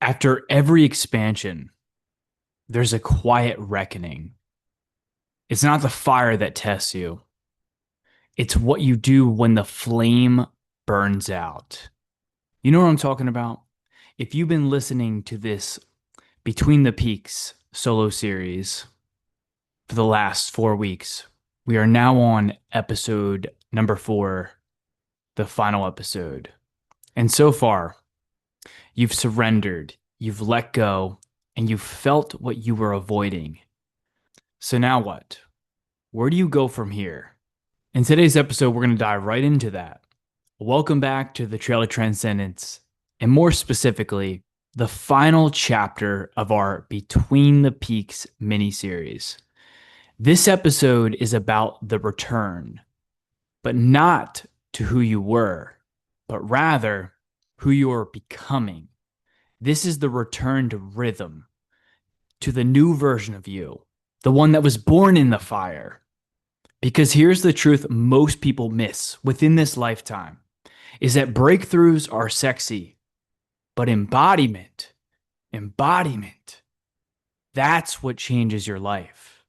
After every expansion, there's a quiet reckoning. It's not the fire that tests you, it's what you do when the flame burns out. You know what I'm talking about? If you've been listening to this Between the Peaks solo series for the last 4 weeks, we are now on episode number 4, the final episode. And so far, you've surrendered, you've let go, and you've felt what you were avoiding. So now what? Where do you go from here? In today's episode, we're going to dive right into that. Welcome back to the Trail of Transcendence, and more specifically, the final chapter of our Between the Peaks mini-series. This episode is about the return, but not to who you were, but rather who you are becoming. This is the return to rhythm, to the new version of you, the one that was born in the fire. Because here's the truth most people miss within this lifetime is that breakthroughs are sexy, but embodiment, that's what changes your life.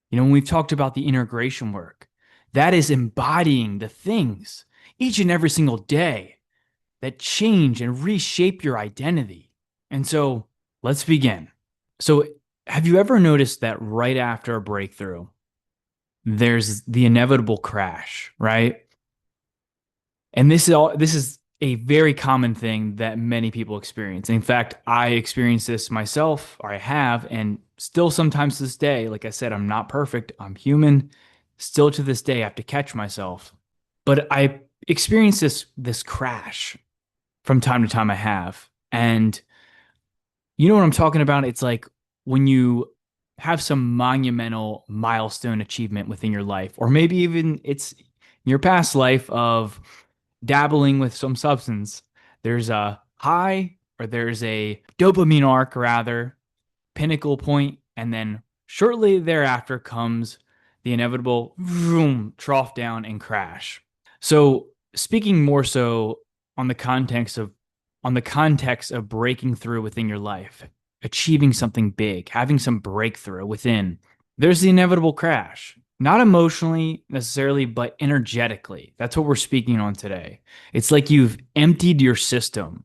You know, when we've talked about the integration work, that is embodying the things each and every single day that change and reshape your identity. And so let's begin. So, have you ever noticed that right after a breakthrough, there's the inevitable crash, right? And this is a very common thing that many people experience. In fact, I experienced this myself, or I have, and still sometimes to this day, like I said, I'm not perfect, I'm human. Still to this day, I have to catch myself. But I experience this crash from time to time I have. And you know what I'm talking about? It's like when you have some monumental milestone achievement within your life, or maybe even it's your past life of dabbling with some substance. There's a high, or there's a dopamine arc, rather, pinnacle point, and then shortly thereafter comes the inevitable vroom, trough down and crash. So, speaking more so on the context of breaking through within your life, achieving something big, having some breakthrough within, there's the inevitable crash. Not emotionally necessarily, but energetically. That's what we're speaking on today. It's like you've emptied your system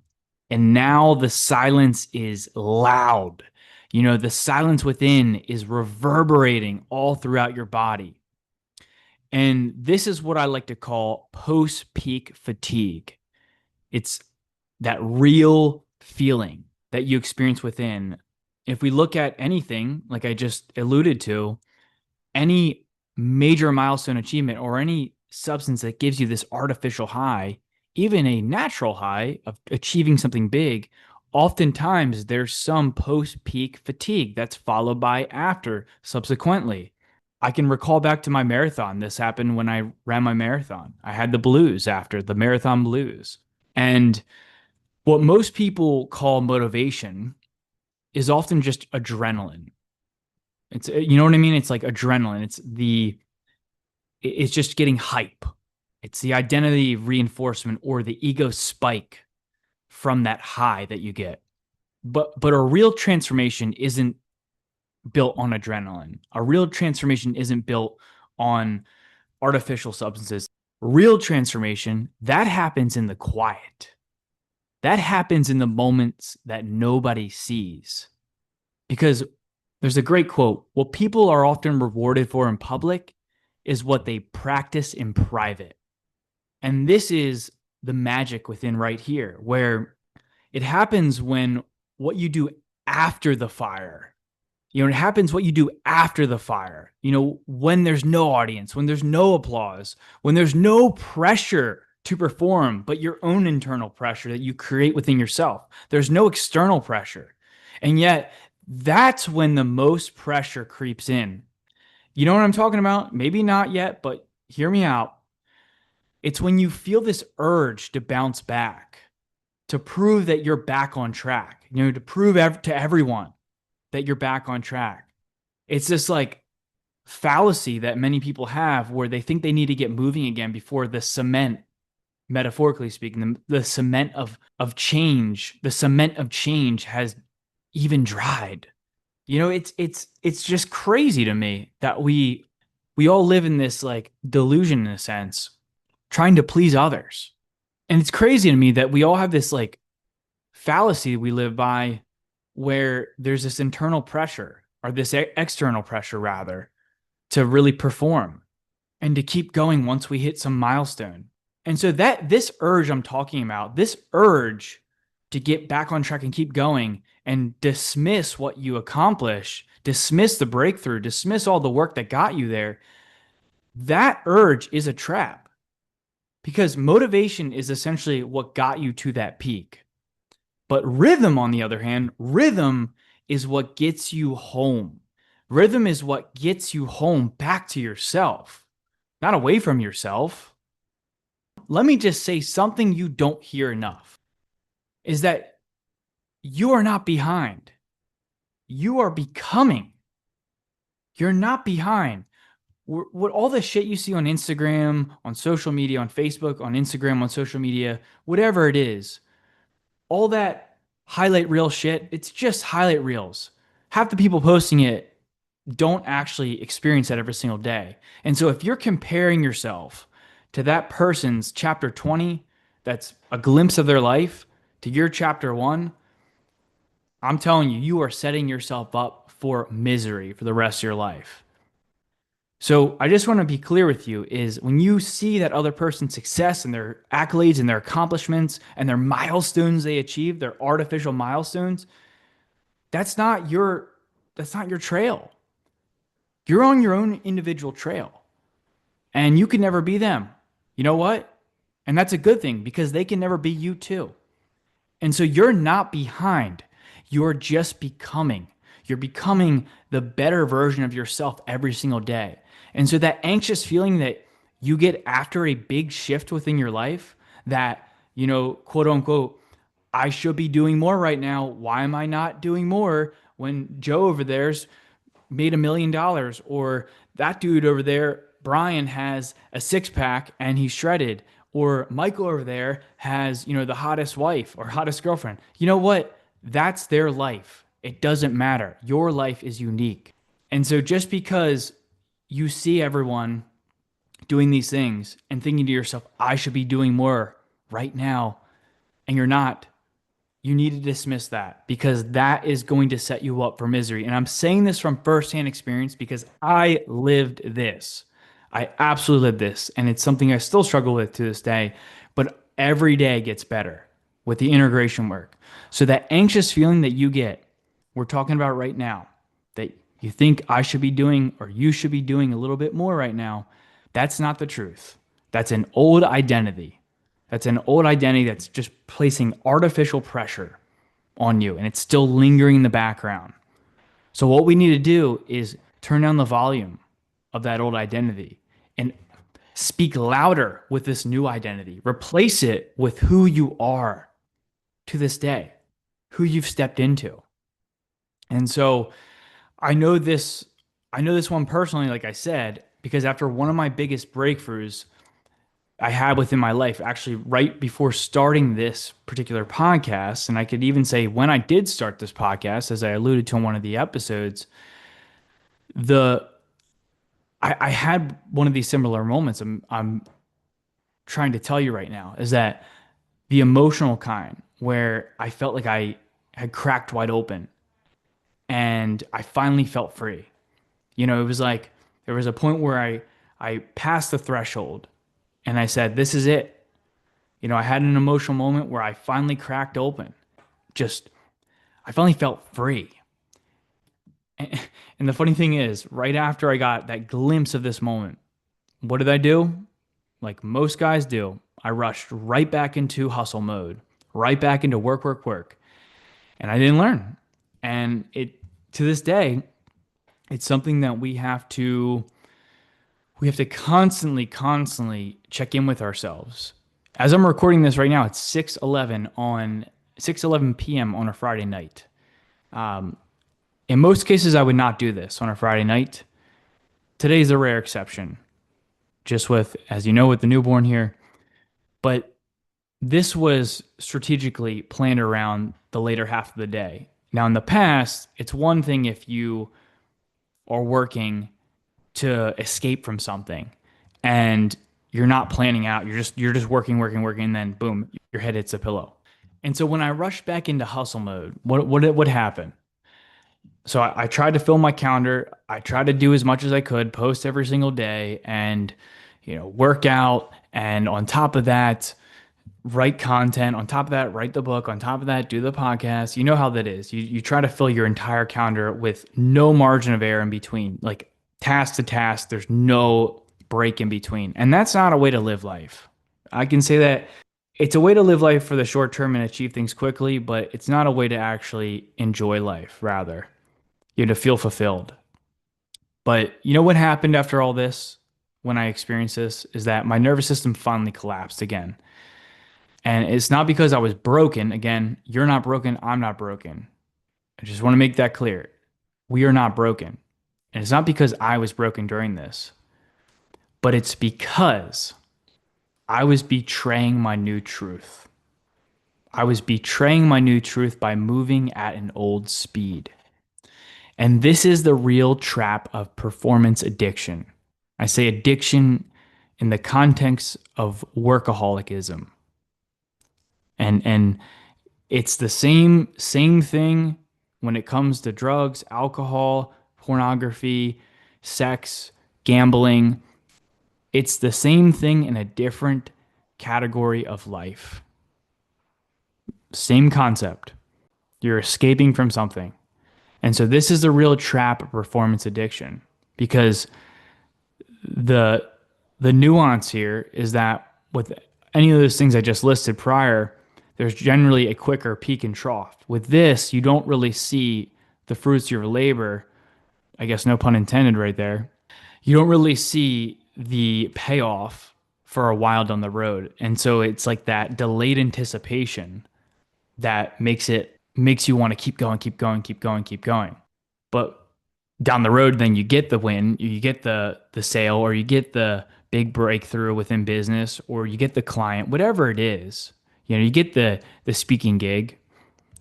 and now the silence is loud. You know, the silence within is reverberating all throughout your body. And this is what I like to call post peak fatigue. It's that real feeling that you experience within. If we look at anything, like I just alluded to, any major milestone achievement or any substance that gives you this artificial high, even a natural high of achieving something big, oftentimes there's some post peak fatigue that's followed by after subsequently. I can recall back to my marathon. This happened when I ran my marathon. I had the blues after the marathon blues. And what most people call motivation is often just adrenaline. It's, you know what I mean? It's like adrenaline. It's just getting hype. It's the identity reinforcement or the ego spike from that high that you get. But a real transformation isn't built on adrenaline. A real transformation isn't built on artificial substances. Real transformation, that happens in the quiet. That happens in the moments that nobody sees. Because there's a great quote: what people are often rewarded for in public is what they practice in private. And this is the magic within right here, where it happens when what you do after the fire, it happens what you do after the fire, when there's no audience, when there's no applause, when there's no pressure to perform, but your own internal pressure that you create within yourself. There's no external pressure. And yet, that's when the most pressure creeps in. You know what I'm talking about? Maybe not yet, but hear me out. It's when you feel this urge to bounce back, to prove that you're back on track, to prove to everyone that you're back on track. It's this like fallacy that many people have where they think they need to get moving again before the cement metaphorically speaking, the cement the cement of change has even dried. It's just crazy to me that we all live in this like delusion in a sense, trying to please others. And it's crazy to me that we all have this like fallacy we live by where there's this internal pressure or this external pressure rather to really perform and to keep going once we hit some milestone. And so that this urge I'm talking about, this urge to get back on track and keep going and dismiss what you accomplish, dismiss the breakthrough, dismiss all the work that got you there, that urge is a trap because motivation is essentially what got you to that peak. But rhythm, on the other hand, rhythm is what gets you home. Rhythm is what gets you home back to yourself, not away from yourself. Let me just say something you don't hear enough is that you are not behind. You are becoming. You're not behind. What all the shit you see on Instagram, on social media, on Facebook, on Instagram, on social media, whatever it is, all that highlight reel shit, it's just highlight reels. Half the people posting it don't actually experience that every single day. And so if you're comparing yourself to that person's chapter 20, that's a glimpse of their life, to your chapter 1, I'm telling you, you are setting yourself up for misery for the rest of your life. So I just want to be clear with you is when you see that other person's success and their accolades and their accomplishments and their milestones they achieve, their artificial milestones, that's not your that's not your trail. You're on your own individual trail and you can never be them. You know what? And that's a good thing because they can never be you too. And so you're not behind. You're just becoming. You're becoming the better version of yourself every single day. And so that anxious feeling that you get after a big shift within your life, that, quote unquote, I should be doing more right now. Why am I not doing more when Joe over there's made $1 million, or that dude over there, Brian, has a six pack and he's shredded, or Michael over there has, the hottest wife or hottest girlfriend. You know what? That's their life. It doesn't matter. Your life is unique. And so just because you see everyone doing these things and thinking to yourself, I should be doing more right now, and you're not, you need to dismiss that because that is going to set you up for misery. And I'm saying this from firsthand experience because I lived this. I absolutely lived this. And it's something I still struggle with to this day, but every day gets better with the integration work. So that anxious feeling that you get, we're talking about right now, that you think I should be doing or you should be doing a little bit more right now, that's not the truth. That's an old identity. That's an old identity that's just placing artificial pressure on you and it's still lingering in the background. So, what we need to do is turn down the volume of that old identity and speak louder with this new identity. Replace it with who you are to this day, who you've stepped into. And so, I know this I know this one personally, like I said, because after one of my biggest breakthroughs I had within my life, actually right before starting this particular podcast, and I could even say when I did start this podcast, as I alluded to in one of the episodes, the I had one of these similar moments. I'm trying to tell you right now is that the emotional kind where I felt like I had cracked wide open and I finally felt free. It was like there was a point where I passed the threshold and I said, this is it. I had an emotional moment where I finally cracked open. Just, I finally felt free. And the funny thing is, right after I got that glimpse of this moment, what did I do? Like most guys do, I rushed right back into hustle mode, right back into work, work, work. And I didn't learn. And to this day, it's something that we have to constantly check in with ourselves. As I'm recording this right now, it's 6:11 p.m. on a Friday night. In most cases, I would not do this on a Friday night. Today's a rare exception, just with, as you know, with the newborn here. But This was strategically planned around the later half of the day. Now, in the past, it's one thing if you are working to escape from something and you're not planning out, you're just working, working, working, and then boom, your head hits a pillow. And so when I rushed back into hustle mode, what happened? So I tried to fill my calendar. I tried to do as much as I could, post every single day, and work out. And on top of that, write content. On top of that, write the book. On top of that, do the podcast. You know how that is. You try to fill your entire calendar with no margin of error in between, like task to task. There's no break in between, and that's not a way to live life. I can say that it's a way to live life for the short term and achieve things quickly, but it's not a way to actually enjoy life. Rather, to feel fulfilled. But you know what happened after all this when I experienced this is that my nervous system finally collapsed again. And it's not because I was broken. Again, you're not broken. I'm not broken. I just want to make that clear. We are not broken. And it's not because I was broken during this, but it's because I was betraying my new truth. I was betraying my new truth by moving at an old speed. And this is the real trap of performance addiction. I say addiction in the context of workaholicism. And it's the same thing when it comes to drugs, alcohol, pornography, sex, gambling. It's the same thing in a different category of life. Same concept. You're escaping from something. And so this is the real trap of performance addiction because the the nuance here is that with any of those things I just listed prior, there's generally a quicker peak and trough. With this, you don't really see the fruits of your labor. I guess no pun intended right there. You don't really see the payoff for a while down the road. And so it's like that delayed anticipation that makes you want to keep going, keep going, keep going, keep going. But down the road, then you get the win, you get the sale, or you get the big breakthrough within business, or you get the client, whatever it is. You get the speaking gig,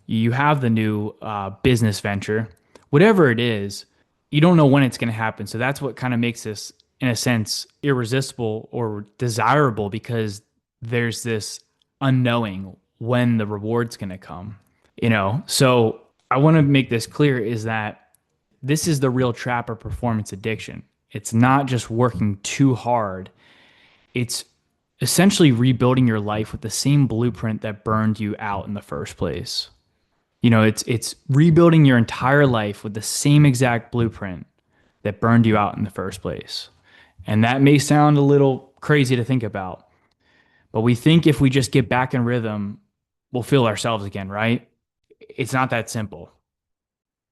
you have the new business venture, whatever it is. You don't know when it's going to happen. So that's what kind of makes this, in a sense, irresistible or desirable because there's this unknowing when the reward's going to come. So I want to make this clear is that this is the real trap of performance addiction. It's not just working too hard. It's essentially rebuilding your life with the same blueprint that burned you out in the first place. It's rebuilding your entire life with the same exact blueprint that burned you out in the first place. And that may sound a little crazy to think about, but we think if we just get back in rhythm, we'll feel ourselves again, right? It's not that simple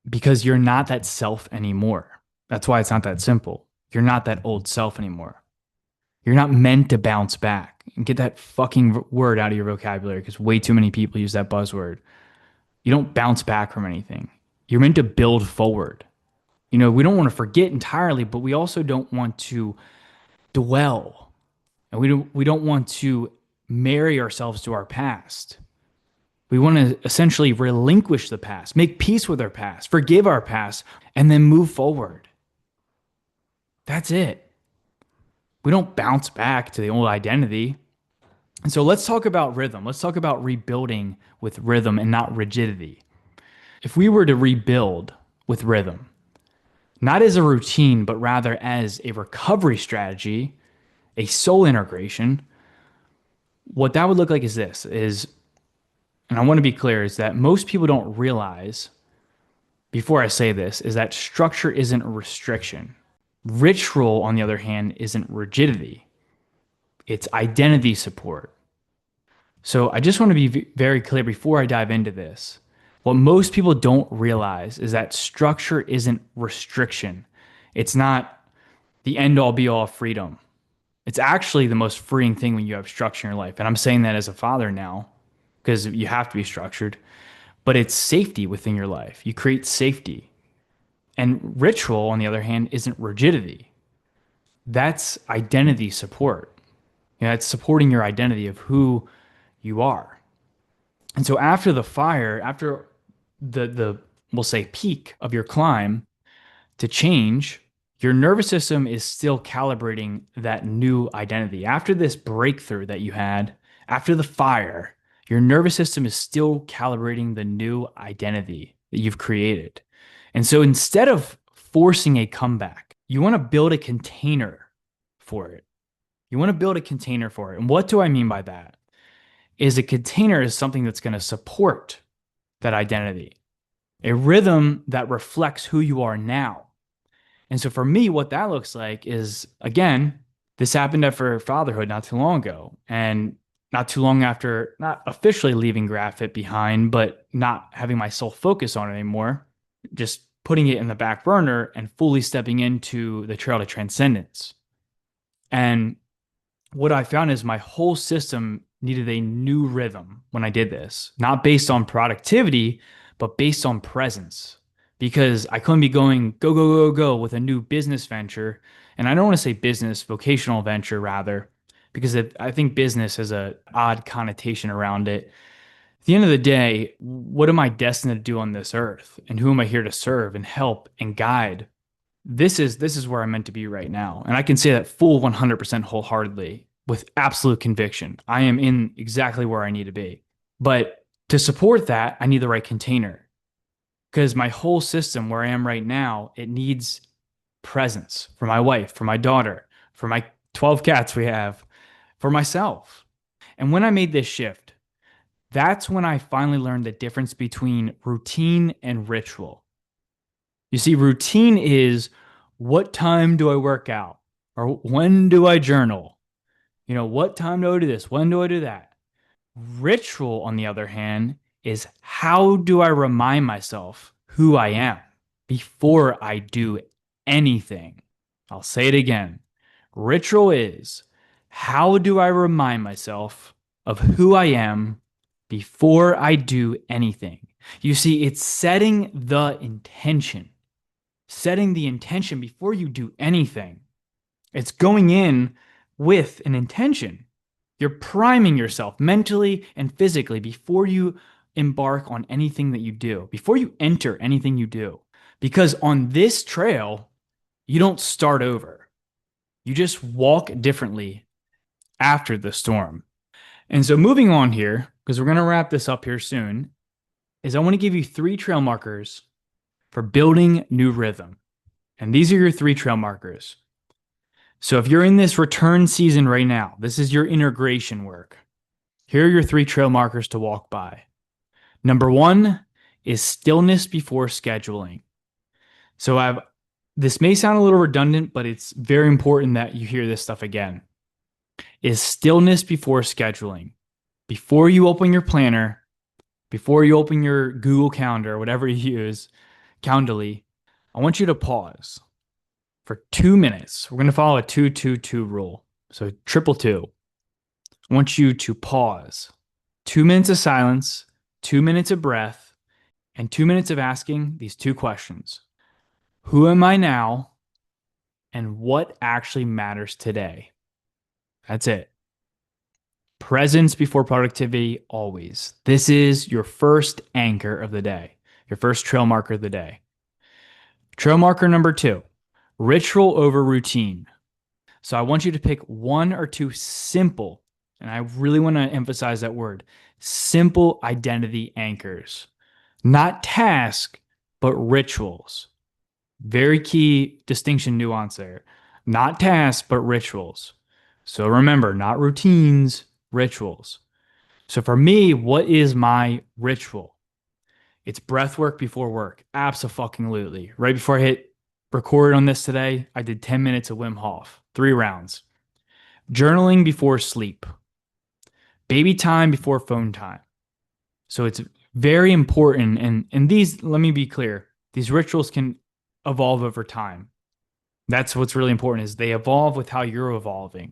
because you're not that self anymore. That's why it's not that simple. You're not that old self anymore. You're not meant to bounce back and get that fucking word out of your vocabulary because way too many people use that buzzword. You don't bounce back from anything. You're meant to build forward. We don't want to forget entirely, but we also don't want to dwell. And we don't want to marry ourselves to our past. We want to essentially relinquish the past, make peace with our past, forgive our past, and then move forward. That's it. We don't bounce back to the old identity. And so let's talk about rhythm. Let's talk about rebuilding with rhythm and not rigidity. If we were to rebuild with rhythm, not as a routine, but rather as a recovery strategy, a soul integration, what that would look like is this is, and I want to be clear, is that most people don't realize before I say this, is that structure isn't a restriction. Ritual, on the other hand, isn't rigidity. It's identity support. So I just want to be very clear before I dive into this. What most people don't realize is that structure isn't restriction. It's not the end all be all of freedom. It's actually the most freeing thing when you have structure in your life. And I'm saying that as a father now because you have to be structured, but it's safety within your life. You create safety. And ritual, on the other hand, isn't rigidity. That's identity support. It's supporting your identity of who you are. And so after the fire, after the we'll say peak of your climb to change, your nervous system is still calibrating that new identity. After this breakthrough that you had, after the fire, your nervous system is still calibrating the new identity that you've created. And so instead of forcing a comeback, you want to build a container for it. You want to build a container for it. And what do I mean by that? Is a container is something that's going to support that identity, a rhythm that reflects who you are now. And so for me, what that looks like is, again, this happened after fatherhood not too long ago. And not too long after not officially leaving GraphFit behind, but not having my sole focus on it anymore, just putting it in the back burner and fully stepping into the trail to transcendence. And what I found is my whole system needed a new rhythm when I did this, not based on productivity, but based on presence. Because I couldn't be going go, go, go, go with a new business venture. And I don't want to say business, vocational venture rather, because I think business has an odd connotation around it. At the end of the day, what am I destined to do on this earth? And who am I here to serve and help and guide? This is where I'm meant to be right now. And I can say that full 100% wholeheartedly with absolute conviction. I am in exactly where I need to be. But to support that, I need the right container because my whole system where I am right now, it needs presence for my wife, for my daughter, for my 12 cats we have, for myself. And when I made this shift, that's when I finally learned the difference between routine and ritual. You see, routine is what time do I work out? Or when do I journal? What time do I do this? When do I do that? Ritual, on the other hand, is how do I remind myself who I am before I do anything? I'll say it again. Ritual is how do I remind myself of who I am before I do anything? You see, it's setting the intention before you do anything. It's going in with an intention. You're priming yourself mentally and physically before you embark on anything that you do, before you enter anything you do. Because on this trail, you don't start over. You just walk differently after the storm. And so moving on here, because we're going to wrap this up here soon, is I want to give you 3 trail markers for building new rhythm. And these are your 3 trail markers. So if you're in this return season right now, this is your integration work. Here are your 3 trail markers to walk by. Number 1 is stillness before scheduling. So this may sound a little redundant, but it's very important that you hear this stuff again. Is stillness before scheduling. Before you open your planner, before you open your Google Calendar, whatever you use, Calendly, I want you to pause for 2 minutes. We're going to follow a 2-2-2 rule. So triple two. I want you to pause. 2 minutes of silence, 2 minutes of breath, and 2 minutes of asking these 2 questions. Who am I now? And what actually matters today? That's it. Presence before productivity, always. This is your first anchor of the day, your first trail marker of the day. Trail marker number 2, ritual over routine. So I want you to pick 1 or 2 simple, and I really want to emphasize that word, simple identity anchors. Not task, but rituals. Very key distinction nuance there. Not tasks, but rituals. So remember, not routines, rituals. So for me, what is my ritual? It's breath work before work. Abso-fucking-lutely. Right before I hit record on this today, I did 10 minutes of Wim Hof, 3 rounds. Journaling before sleep. Baby time before phone time. So it's very important. And these, let me be clear, these rituals can evolve over time. That's what's really important is they evolve with how you're evolving.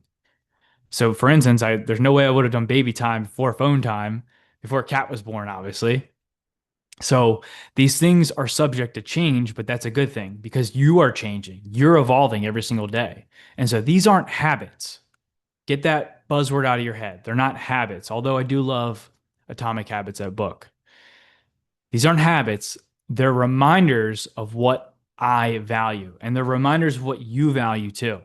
So for instance, there's no way I would have done baby time before phone time, before a cat was born, obviously. So these things are subject to change, but that's a good thing because you are changing. You're evolving every single day. And so these aren't habits. Get that buzzword out of your head. They're not habits, although I do love Atomic Habits, that book. These aren't habits. They're reminders of what I value, and they're reminders of what you value too.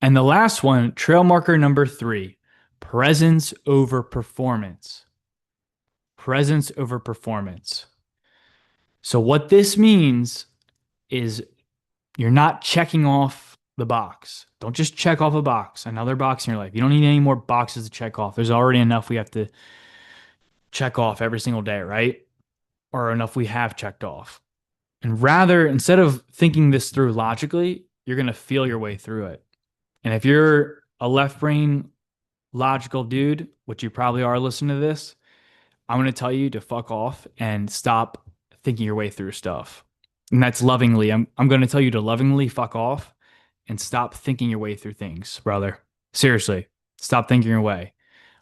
And the last one, trail marker number 3, presence over performance. Presence over performance. So what this means is you're not checking off the box. Don't just check off a box, another box in your life. You don't need any more boxes to check off. There's already enough we have to check off every single day, right? Or enough we have checked off. And rather, instead of thinking this through logically, you're going to feel your way through it. And if you're a left brain logical dude, which you probably are listening to this, I'm going to tell you to fuck off and stop thinking your way through stuff. And that's lovingly. I'm going to tell you to lovingly fuck off and stop thinking your way through things, brother. Seriously, stop thinking your way.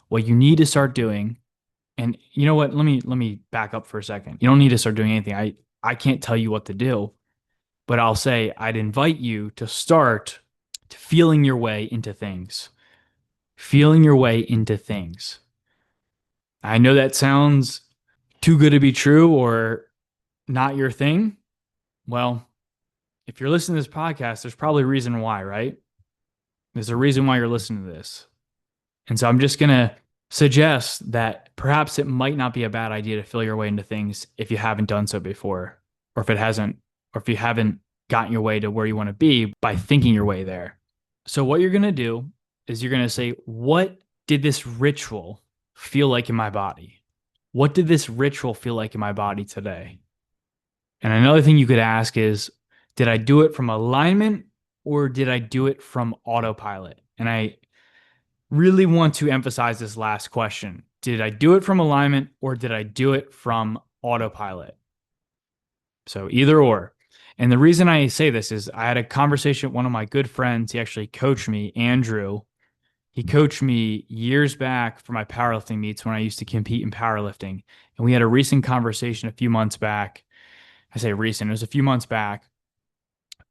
What you need to start doing, and you know what? Let me back up for a second. You don't need to start doing anything. I can't tell you what to do, but I'll say I'd invite you to start feeling your way into things. Feeling your way into things. I know that sounds too good to be true or not your thing. Well, if you're listening to this podcast, there's probably a reason why, right? There's a reason why you're listening to this. And so I'm just going to suggest that perhaps it might not be a bad idea to feel your way into things if you haven't done so before, or if you haven't gotten your way to where you want to be by thinking your way there. So what you're going to do is you're going to say, what did this ritual feel like in my body? What did this ritual feel like in my body today? And another thing you could ask is, did I do it from alignment or did I do it from autopilot? And I really want to emphasize this last question. Did I do it from alignment or did I do it from autopilot? So either or. And the reason I say this is I had a conversation with one of my good friends. He actually coached me, Andrew. He coached me years back for my powerlifting meets when I used to compete in powerlifting. And we had a recent conversation a few months back. I say recent, it was a few months back.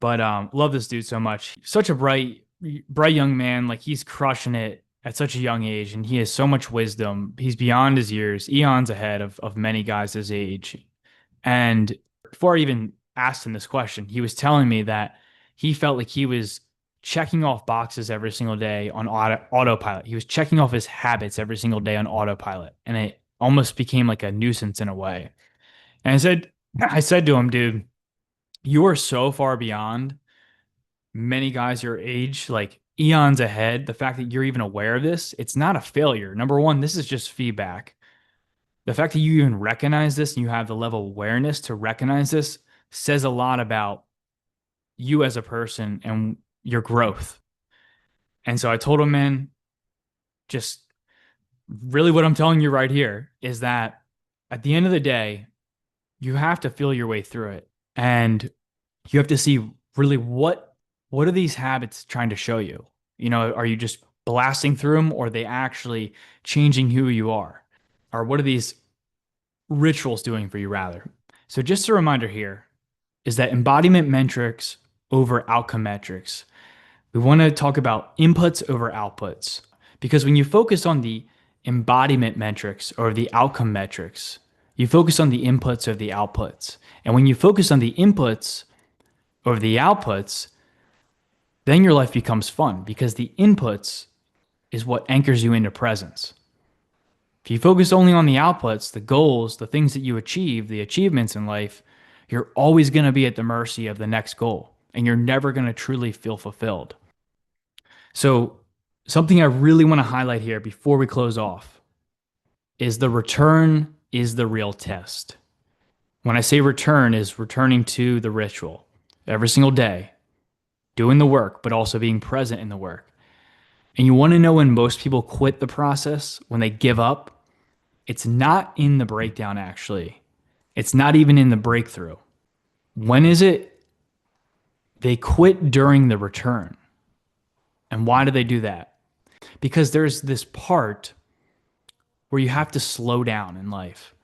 But love this dude so much. Such a bright young man. Like he's crushing it at such a young age, and he has so much wisdom. He's beyond his years, eons ahead of many guys his age. And before I even asked him this question, he was telling me that he felt like he was checking off boxes every single day on autopilot. He was checking off his habits every single day on autopilot, and it almost became like a nuisance in a way. And I said to him, dude, you are so far beyond many guys your age, like eons ahead. The fact that you're even aware of this, it's not a failure. Number one, this is just feedback. The fact that you even recognize this and you have the level of awareness to recognize this says a lot about you as a person and your growth. And so I told him, man, just really what I'm telling you right here is that at the end of the day, you have to feel your way through it. And you have to see really what are these habits trying to show you? You know, are you just blasting through them or are they actually changing who you are? Or what are these rituals doing for you rather? So just a reminder here is that embodiment metrics over outcome metrics. We want to talk about inputs over outputs because when you focus on the embodiment metrics or the outcome metrics, you focus on the inputs of the outputs. And when you focus on the inputs over the outputs, then your life becomes fun because the inputs is what anchors you into presence. If you focus only on the outputs, the goals, the things that you achieve, the achievements in life, you're always going to be at the mercy of the next goal and you're never going to truly feel fulfilled. So something I really want to highlight here before we close off is the return is the real test. When I say return is returning to the ritual every single day, doing the work, but also being present in the work. And you want to know when most people quit the process, when they give up, it's not in the breakdown actually. It's not even in the breakthrough. When is it? They quit during the return. And why do they do that? Because there's this part where you have to slow down in life.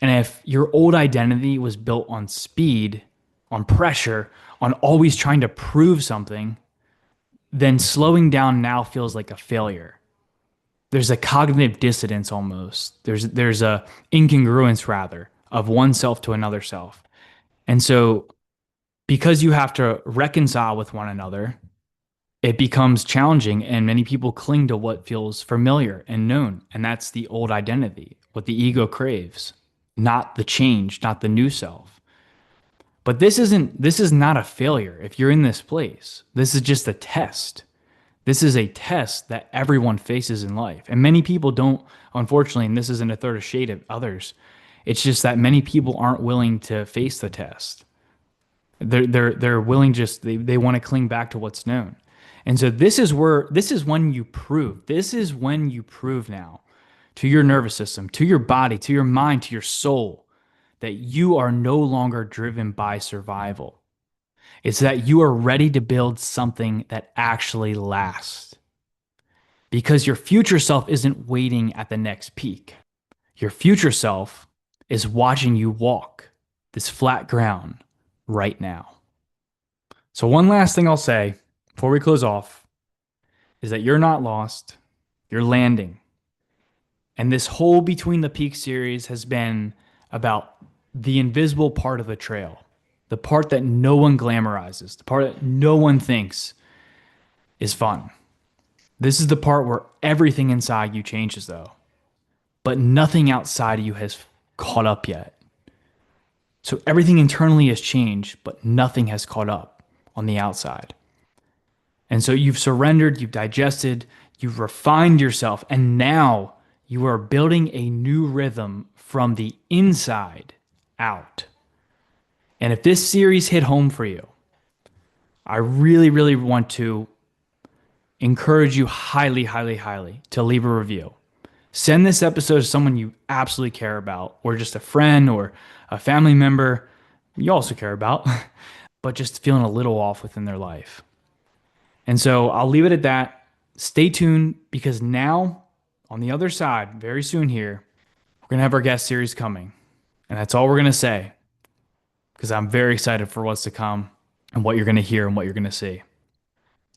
And if your old identity was built on speed, on pressure, on always trying to prove something, then slowing down now feels like a failure. there's a cognitive dissonance almost. There's a incongruence rather of one self to another self. And so because you have to reconcile with one another, it becomes challenging and many people cling to what feels familiar and known. And that's the old identity, what the ego craves, not the change, not the new self. But this is not a failure if you're in this place. This is just a test. This is a test that everyone faces in life. And many people don't, unfortunately, and this isn't a third of shade of others. It's just that many people aren't willing to face the test. They're willing just they want to cling back to what's known. And so this is when you prove. This is when you prove now to your nervous system, to your body, to your mind, to your soul that you are no longer driven by survival. It's that you are ready to build something that actually lasts. Because your future self isn't waiting at the next peak. Your future self is watching you walk this flat ground right now. So, one last thing I'll say before we close off is that you're not lost, you're landing. And this whole Between the Peaks series has been about the invisible part of the trail, the part that no one glamorizes, the part that no one thinks is fun. This is the part where everything inside you changes, though, but nothing outside of you has caught up yet. So everything internally has changed, but nothing has caught up on the outside. And so you've surrendered, you've digested, you've refined yourself, and now you are building a new rhythm from the inside out. And if this series hit home for you, I really, really want to encourage you highly, highly, highly to leave a review. Send this episode to someone you absolutely care about, or just a friend or a family member you also care about, but just feeling a little off within their life. And so I'll leave it at that. Stay tuned because now, on the other side, very soon here, we're going to have our guest series coming. And that's all we're going to say because I'm very excited for what's to come and what you're going to hear and what you're going to see.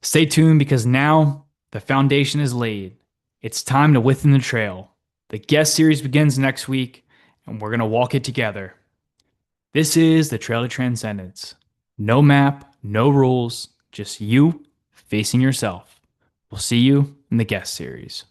Stay tuned because now the foundation is laid. It's time to within the trail. The guest series begins next week, and we're going to walk it together. This is the Trail to Transcendence. No map, no rules, just you facing yourself. We'll see you in the guest series.